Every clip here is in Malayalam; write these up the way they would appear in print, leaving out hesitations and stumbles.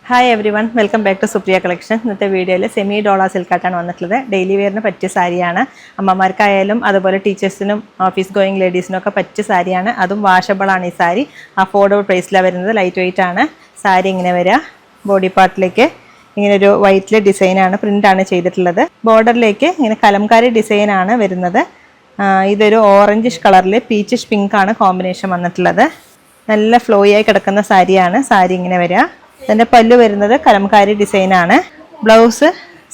Hi everyone, welcome back to Supriya collection. ഇന്നത്തെ വീഡിയോയിൽ സെമി ഡോള സിൽക്കാട്ടാണ് വന്നിട്ടുള്ളത്. ഡെയിലി വെയറിന് പറ്റിയ സാരിയാണ്. അമ്മമാർക്കായാലും അതുപോലെ ടീച്ചേഴ്സിനും ഓഫീസ് ഗോയിങ് ലേഡീസിനും ഒക്കെ പറ്റിയ സാരിയാണ്. അതും വാഷബിളാണ്. ഈ സാരി അഫോർഡബിൾ പ്രൈസിലാണ് വരുന്നത്. ലൈറ്റ് വെയിറ്റ് ആണ്. സാരി ഇങ്ങനെ വരിക. ബോഡി പാർട്ടിലേക്ക് ഇങ്ങനൊരു വൈറ്റിലെ ഡിസൈനാണ്, പ്രിൻ്റാണ് ചെയ്തിട്ടുള്ളത്. ബോർഡറിലേക്ക് ഇങ്ങനെ കലംകാരി ഡിസൈനാണ് വരുന്നത്. ഇതൊരു ഓറഞ്ചിഷ് കളറിൽ പീച്ചിഷ് പിങ്ക് ആണ് കോമ്പിനേഷൻ വന്നിട്ടുള്ളത്. നല്ല ഫ്ലോയി ആയി കിടക്കുന്ന സാരിയാണ്. സാരി ഇങ്ങനെ വരിക. ഇതിൻ്റെ പല്ലു വരുന്നത് കലംകാരി ഡിസൈനാണ്. ബ്ലൗസ്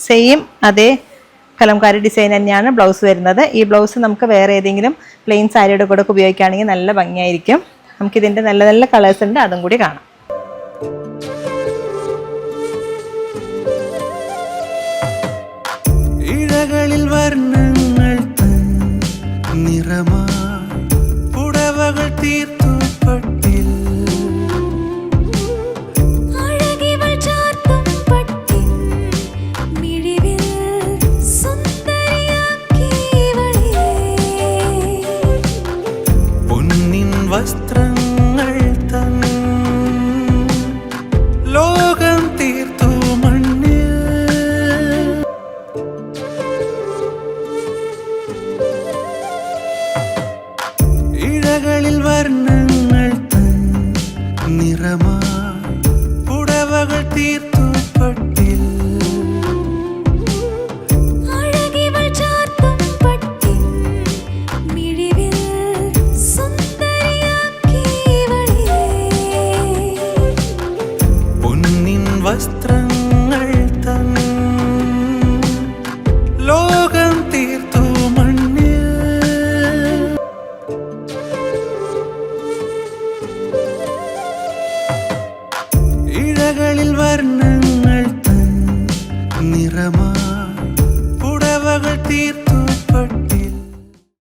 സെയിം അതേ കലംകാരി ഡിസൈൻ തന്നെയാണ് ബ്ലൗസ് വരുന്നത്. ഈ ബ്ലൗസ് നമുക്ക് വേറെ ഏതെങ്കിലും പ്ലെയിൻ സാരിയുടെ കൂടെ ഉപയോഗിക്കുകയാണെങ്കിൽ നല്ല ഭംഗിയായിരിക്കും. നമുക്കിതിൻ്റെ നല്ല നല്ല കളേഴ്സ് ഉണ്ട്, അതും കൂടി കാണാം. ഇഴകളിൽ വർണ്ണങ്ങൾ നിറമാ പുടവകൾ തീർത്തു പട്ടിൽ പൊന്നിൻ വസ്ത്രങ്ങൾ തൻ ലോകം തീർത്തു മണ്ണിൽ. ഇഴകളിൽ വർണ്ണങ്ങൾ തൻ നിറമാ പുടവകൾ തീർത്തു പട്ടിൽ വസ്ത്രങ്ങൾ തൻ ലോകം തീർത്തു മണ്ണിൽ. ഇഴകളിൽ വർണ്ണങ്ങൾ തൻ നിറമാ പുടവകൾ തീർത്തു